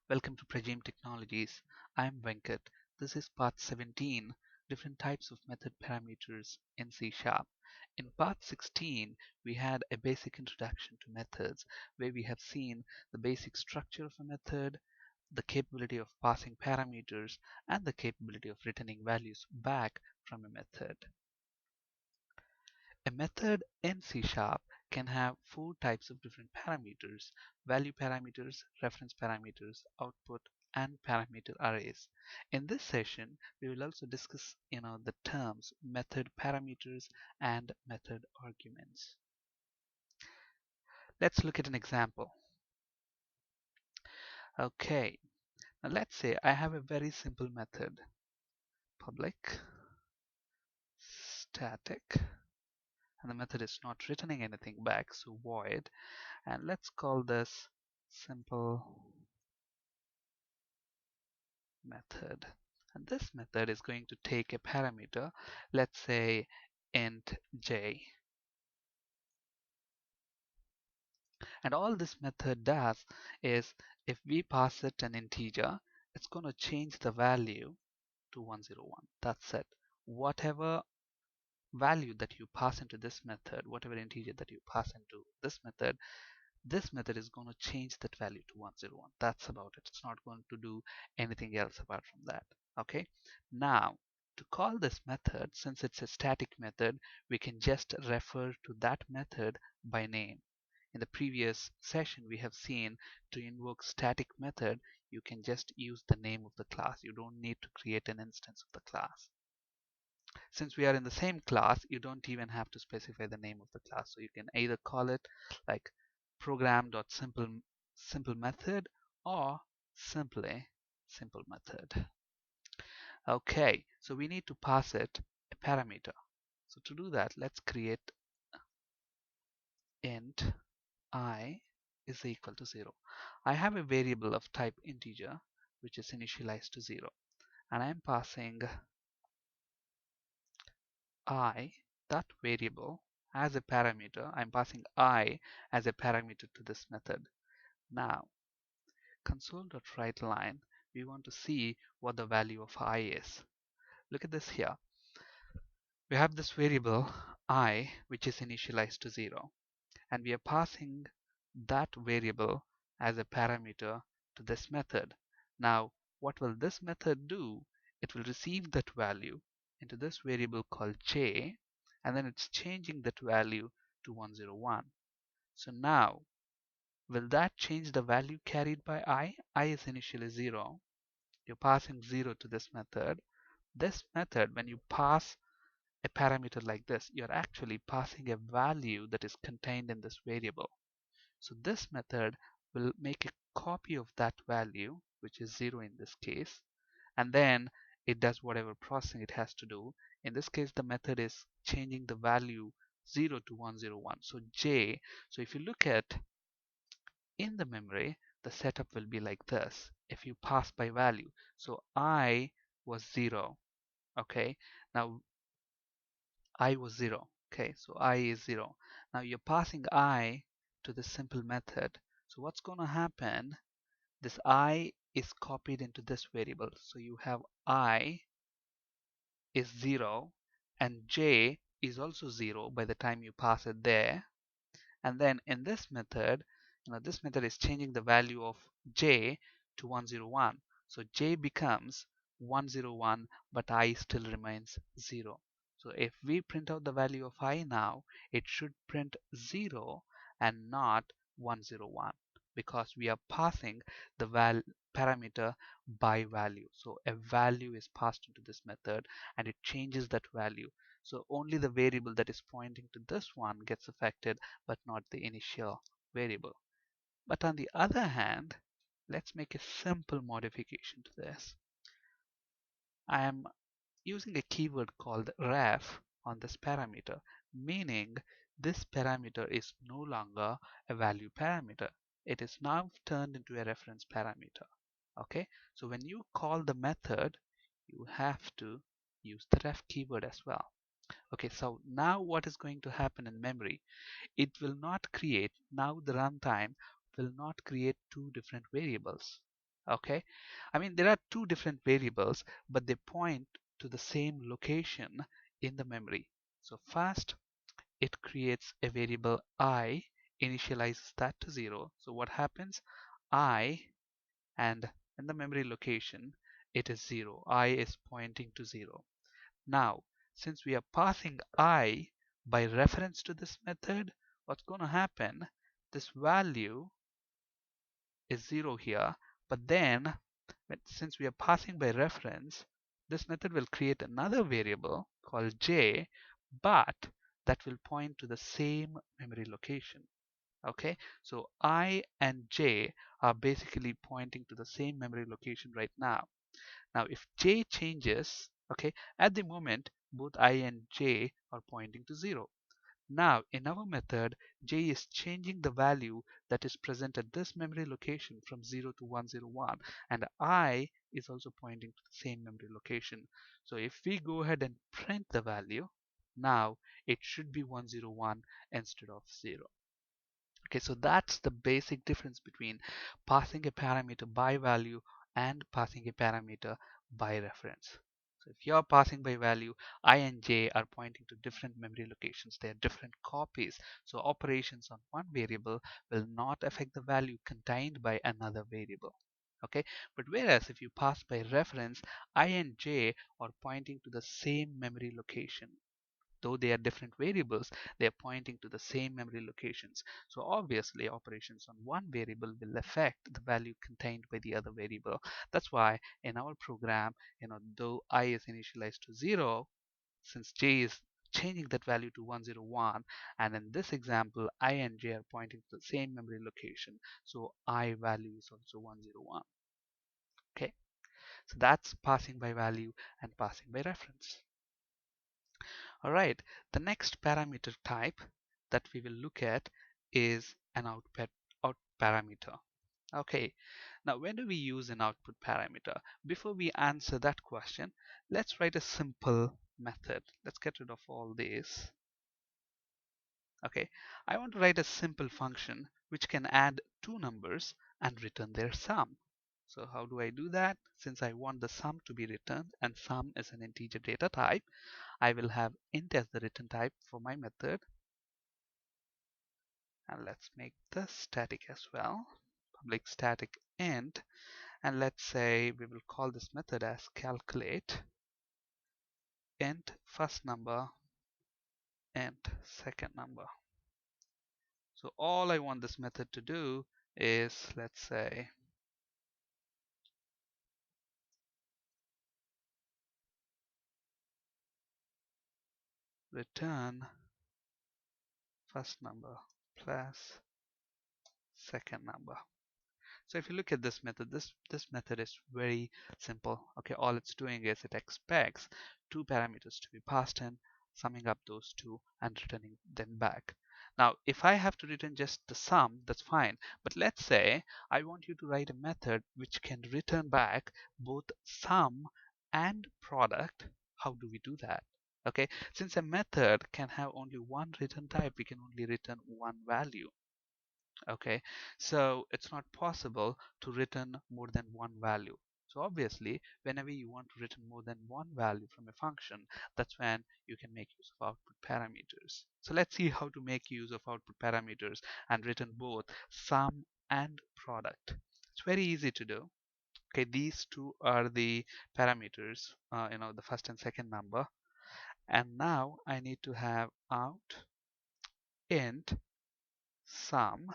Welcome to Pragim Technologies. I'm Venkat. This is part 17, different types of method parameters in C Sharp. In part 16, we had a basic introduction to methods where we have seen the basic structure of a method, the capability of passing parameters, and the capability of returning values back from a method. A method in C Sharp can have four types of different parameters: value parameters, reference parameters, output, and parameter arrays. In this session, we will also discuss the terms method parameters and method arguments. Let's look at an example. Okay, now let's say I have a very simple method, public static, and the method is not returning anything back, so void, and let's call this simple method. And this method is going to take a parameter, let's say int j. And all this method does is if we pass it an integer, it's going to change the value to 101. That's it. Whatever value that you pass into this method, whatever integer that you pass into this method is going to change that value to 101. That's about it. It's not going to do anything else apart from that. Okay. Now, to call this method, since it's a static method, we can just refer to that method by name. In the previous session, we have seen to invoke static method, you can just use the name of the class. You don't need to create an instance of the class. Since we are in the same class, you don't even have to specify the name of the class. So you can either call it like program.simple method or simply simple method. Okay, so we need to pass it a parameter. So to do that, let's create int I is equal to 0. I have a variable of type integer which is initialized to 0, and I'm passing I, that variable, as a parameter. I'm passing I as a parameter to this method. Now, console.writeLine, we want to see what the value of I is. Look at this here. We have this variable I which is initialized to 0, and we are passing that variable as a parameter to this method. Now, what will this method do? It will receive that value into this variable called j, and then it's changing that value to 101. So now, will that change the value carried by I? I is initially 0. You're passing 0 to this method. This method, when you pass a parameter like this, you're actually passing a value that is contained in this variable. So this method will make a copy of that value, which is 0 in this case, and then it does whatever processing it has to do. In this case, the method is changing the value 0 to 101. So j, so if you look at in the memory, the setup will be like this. If you pass by value, so I was 0. Okay, now I was 0. Okay, so I is 0. Now you're passing I to the simple method. So what's going to happen? This I is copied into this variable. So you have I is 0 and j is also 0 by the time you pass it there. And then in this method, this method is changing the value of j to 101. So j becomes 101, but I still remains 0. So if we print out the value of I now, it should print 0 and not 101, because we are passing the parameter by value. So a value is passed into this method and it changes that value. So only the variable that is pointing to this one gets affected, but not the initial variable. But on the other hand, let's make a simple modification to this. I am using a keyword called ref on this parameter, meaning this parameter is no longer a value parameter. It is now turned into a reference parameter. Okay, so when you call the method, you have to use the ref keyword as well. Okay, so now what is going to happen in memory? It will not create, now the runtime will not create two different variables. Okay, I mean there are two different variables, but they point to the same location in the memory. So first, it creates a variable I, initializes that to 0. So what happens? I, and in the memory location, it is 0. I is pointing to 0. Now, since we are passing I by reference to this method, what's going to happen? This value is 0 here, but then since we are passing by reference, this method will create another variable called j, but that will point to the same memory location. Okay, so I and j are basically pointing to the same memory location right now. Now, if j changes, okay, at the moment, both I and j are pointing to 0. Now, in our method, j is changing the value that is present at this memory location from 0 to 101, and I is also pointing to the same memory location. So if we go ahead and print the value, now it should be 101 instead of 0. Okay, so that's the basic difference between passing a parameter by value and passing a parameter by reference. So if you're passing by value, I and j are pointing to different memory locations. They are different copies. So operations on one variable will not affect the value contained by another variable. Okay, but whereas if you pass by reference, I and j are pointing to the same memory location. Though they are different variables, they are pointing to the same memory locations. So obviously operations on one variable will affect the value contained by the other variable. That's why in our program, though I is initialized to 0, since j is changing that value to 101, and in this example I and j are pointing to the same memory location, so I value is also 101. Okay, so that's passing by value and passing by reference. Alright, the next parameter type that we will look at is an out parameter. Okay, now when do we use an output parameter? Before we answer that question, let's write a simple method. Let's get rid of all these. Okay, I want to write a simple function which can add two numbers and return their sum. So how do I do that? Since I want the sum to be returned and sum is an integer data type, I will have int as the return type for my method. And let's make this static as well. Public static int. And let's say we will call this method as calculate int first number int second number. So all I want this method to do is, let's say, return first number plus second number. So if you look at this method, this method is very simple. Okay, all it's doing is it expects two parameters to be passed in, summing up those two and returning them back. Now, if I have to return just the sum, that's fine. But let's say I want you to write a method which can return back both sum and product. How do we do that? Okay, since a method can have only one return type, we can only return one value. Okay, so it's not possible to return more than one value. So obviously whenever you want to return more than one value from a function, that's when you can make use of output parameters. So let's see how to make use of output parameters and return both sum and product. It's very easy to do. Okay, these two are the parameters, the first and second number, and now I need to have out int sum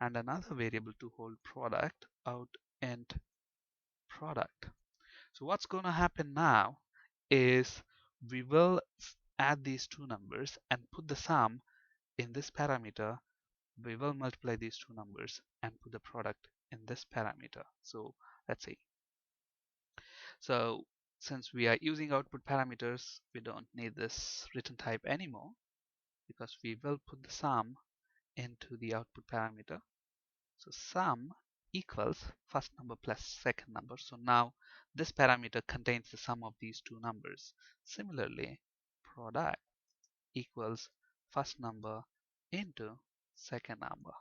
and another variable to hold product out int product. So what's going to happen now is we will add these two numbers and put the sum in this parameter. We will multiply these two numbers and put the product in this parameter. So let's see. So since we are using output parameters, we don't need this return type anymore because we will put the sum into the output parameter. So sum equals first number plus second number. So now this parameter contains the sum of these two numbers. Similarly, product equals first number into second number.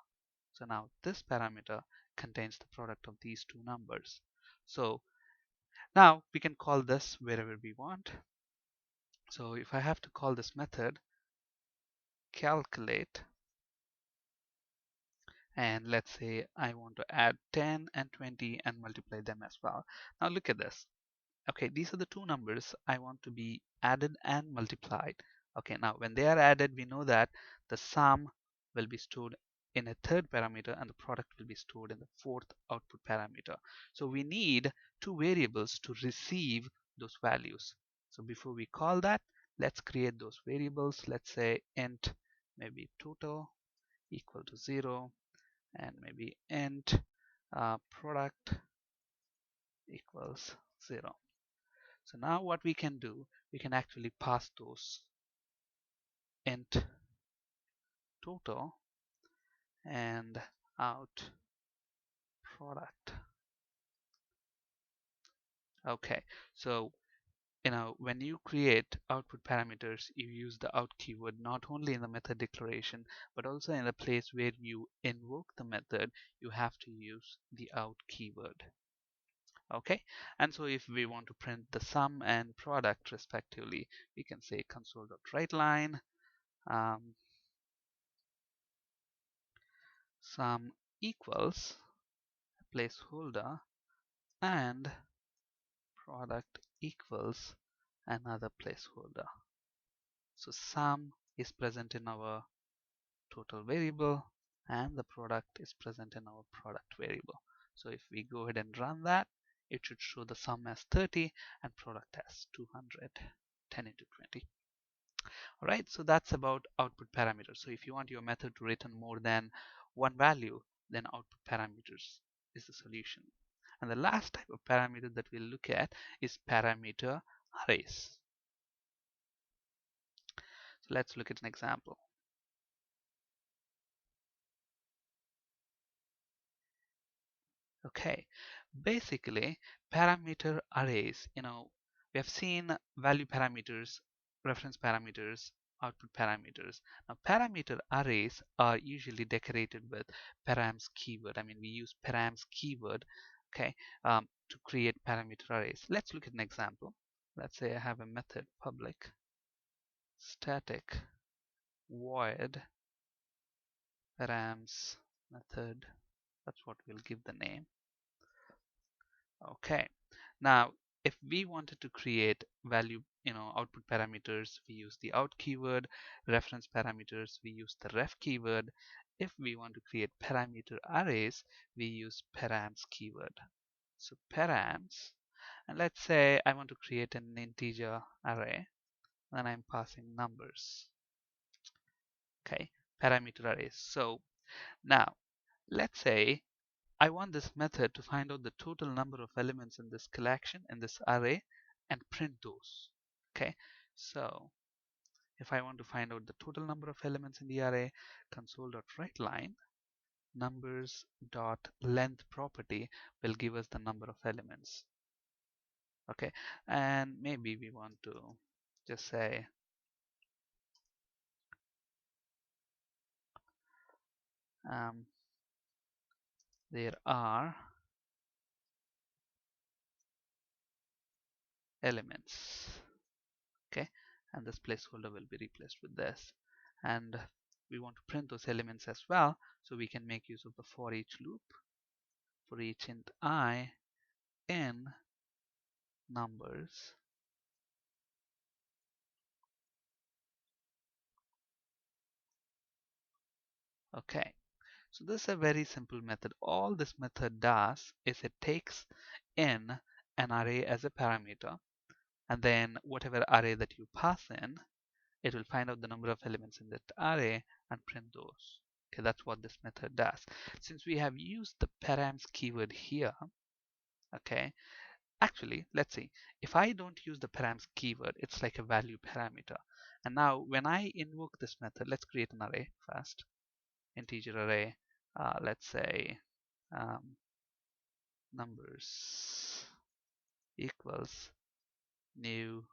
So now this parameter contains the product of these two numbers. So now we can call this wherever we want. So if I have to call this method calculate, and let's say I want to add 10 and 20 and multiply them as well. Now look at this. Okay, these are the two numbers I want to be added and multiplied. Okay, now when they are added, we know that the sum will be stored in a third parameter and the product will be stored in the fourth output parameter. So we need two variables to receive those values. So before we call that, let's create those variables. Let's say int maybe total equal to 0, and maybe int product equals 0. So now what we can do, we can actually pass those int total and out product. Okay, so when you create output parameters, you use the out keyword not only in the method declaration, but also in the place where you invoke the method, you have to use the out keyword. Okay, and so if we want to print the sum and product respectively, we can say console.writeLine sum equals placeholder and product equals another placeholder. So sum is present in our total variable and the product is present in our product variable. So if we go ahead and run that, it should show the sum as 30 and product as 200, 10 into 20. Alright, so that's about output parameters. So if you want your method to return more than one value, then output parameters is the solution. And the last type of parameter that we'll look at is parameter arrays. So let's look at an example. Okay, basically parameter arrays, we have seen value parameters, reference parameters, output parameters. Now parameter arrays are usually decorated with params keyword. I mean, we use params keyword, okay, to create parameter arrays. Let's look at an example. Let's say I have a method public static void params method. That's what we'll give the name. Okay, now if we wanted to create value, output parameters, we use the out keyword. Reference parameters, we use the ref keyword. If we want to create parameter arrays, we use params keyword. So params, and let's say I want to create an integer array, then I'm passing numbers. Okay, parameter arrays. So now let's say I want this method to find out the total number of elements in this collection, in this array, and print those. Okay, so if I want to find out the total number of elements in the array, console.writeLine numbers.length property will give us the number of elements. Okay, and maybe we want to just say there are elements. Okay, and this placeholder will be replaced with this, and we want to print those elements as well, so we can make use of the for each loop. For each int I in numbers, okay, so this is a very simple method. All this method does is it takes in an array as a parameter, and then whatever array that you pass in, it will find out the number of elements in that array and print those. Okay, that's what this method does. Since we have used the params keyword here, okay, actually, let's see, if I don't use the params keyword, it's like a value parameter. And now when I invoke this method, let's create an array first, integer array, let's say numbers equals new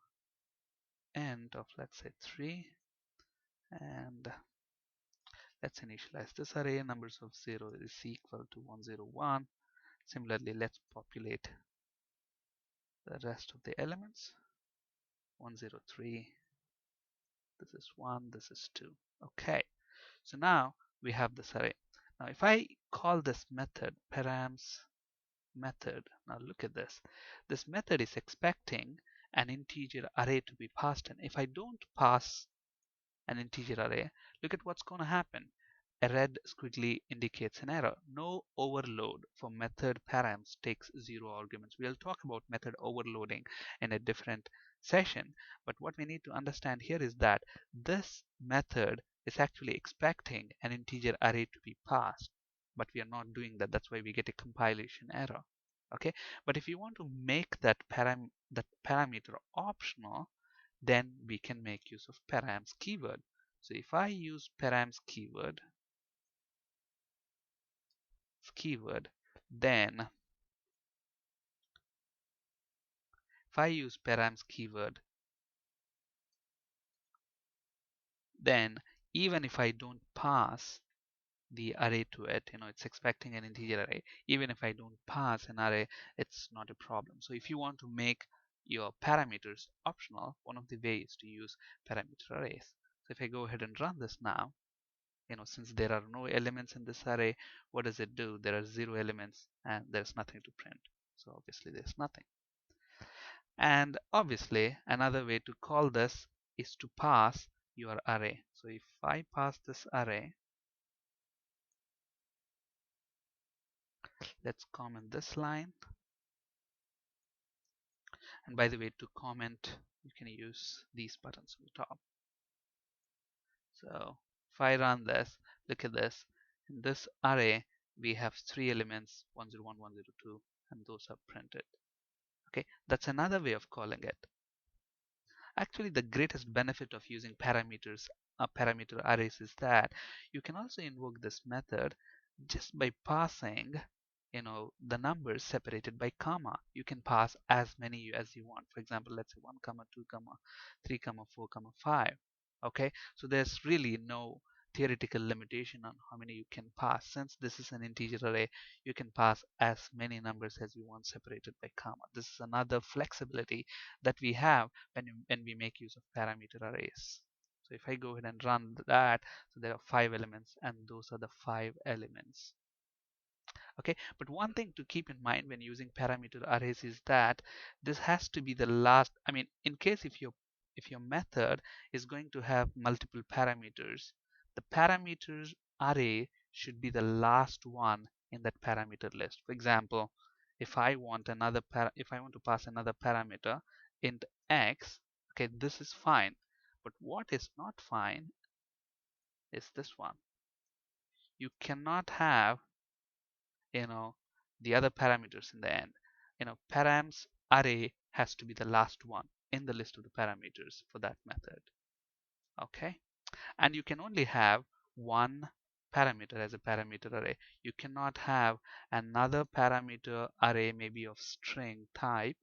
int of, let's say, 3, and Let's initialize this array. Numbers of 0 is equal to 101. Similarly, let's populate the rest of the elements. 103. This is 1. This is 2. Okay. So now we have this array. Now if I call this method params method, now look at this. This method is expecting an integer array to be passed in. If I don't pass an integer array, look at what's going to happen. A red squiggly indicates an error. No overload for method params takes 0 arguments. We'll talk about method overloading in a different session, but what we need to understand here is that this method is actually expecting an integer array to be passed, but we are not doing that. That's why we get a compilation error. Okay, but if you want to make that parameter optional, then we can make use of params keyword. So if I use params keyword, then if I use params keyword, then even if I don't pass the array to it, it's expecting an integer array. Even if I don't pass an array, it's not a problem. So if you want to make your parameters optional, one of the ways to use parameter arrays. So if I go ahead and run this now, since there are no elements in this array, what does it do? There are 0 elements and there's nothing to print. So obviously there's nothing. And obviously another way to call this is to pass your array. So if I pass this array, let's comment this line. And by the way, to comment, you can use these buttons on the top. So if I run this, look at this. In this array, we have 3 elements, 101, 102, and those are printed. Okay, that's another way of calling it. Actually, the greatest benefit of using parameter arrays is that you can also invoke this method just by passing the numbers separated by comma. You can pass as many as you want. For example, let's say 1 comma 2 comma 3 comma 4 comma 5. Okay, so there's really no theoretical limitation on how many you can pass. Since this is an integer array, you can pass as many numbers as you want separated by comma. This is another flexibility that we have when we make use of parameter arrays. So if I go ahead and run that, so there are 5 elements and those are the 5 elements. Okay, but one thing to keep in mind when using parameter arrays is that this has to be the last. I mean, in case if your method is going to have multiple parameters, the parameters array should be the last one in that parameter list. For example, if I want to pass another parameter int x, okay, this is fine. But what is not fine is this one. You cannot have you know the other parameters in the end. Params array has to be the last one in the list of the parameters for that method. Okay, and you can only have one parameter as a parameter array. You cannot have another parameter array maybe of string type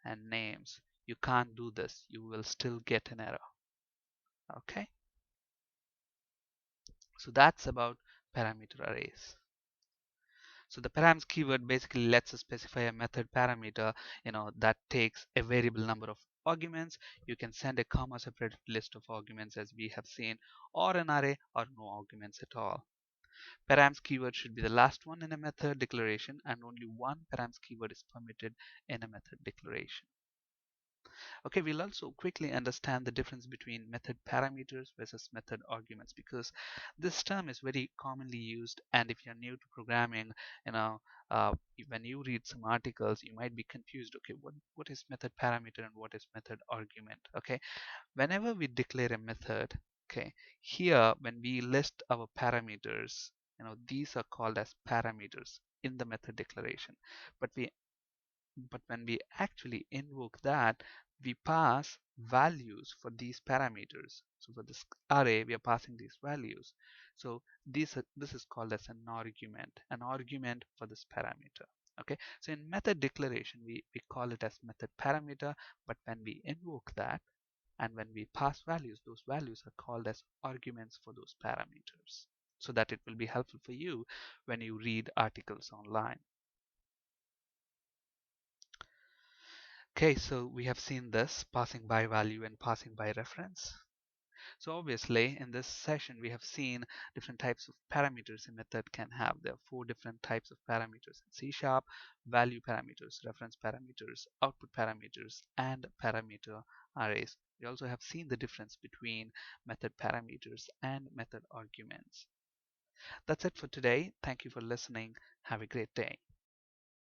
and names. You can't do this. You will still get an error. Okay, so that's about parameter arrays. So the params keyword basically lets us specify a method parameter, that takes a variable number of arguments. You can send a comma separated list of arguments as we have seen, or an array, or no arguments at all. Params keyword should be the last one in a method declaration, and only one params keyword is permitted in a method declaration. Okay, we'll also quickly understand the difference between method parameters versus method arguments, because this term is very commonly used, and if you're new to programming, you know, when you read some articles, you might be confused. Okay, what is method parameter and what is method argument? Okay, whenever we declare a method, okay, here when we list our parameters, these are called as parameters in the method declaration, but when we actually invoke that, we pass values for these parameters. So for this array, we are passing these values. So this is called as an argument for this parameter. Okay, so in method declaration, we call it as method parameter, but when we invoke that And when we pass values, those values are called as arguments for those parameters, so that it will be helpful for you when you read articles online. Okay, so we have seen this passing by value and passing by reference. So obviously in this session we have seen different types of parameters a method can have. There are 4 different types of parameters in C#: value parameters, reference parameters, output parameters, and parameter arrays. We also have seen the difference between method parameters and method arguments. That's it for today. Thank you for listening. Have a great day.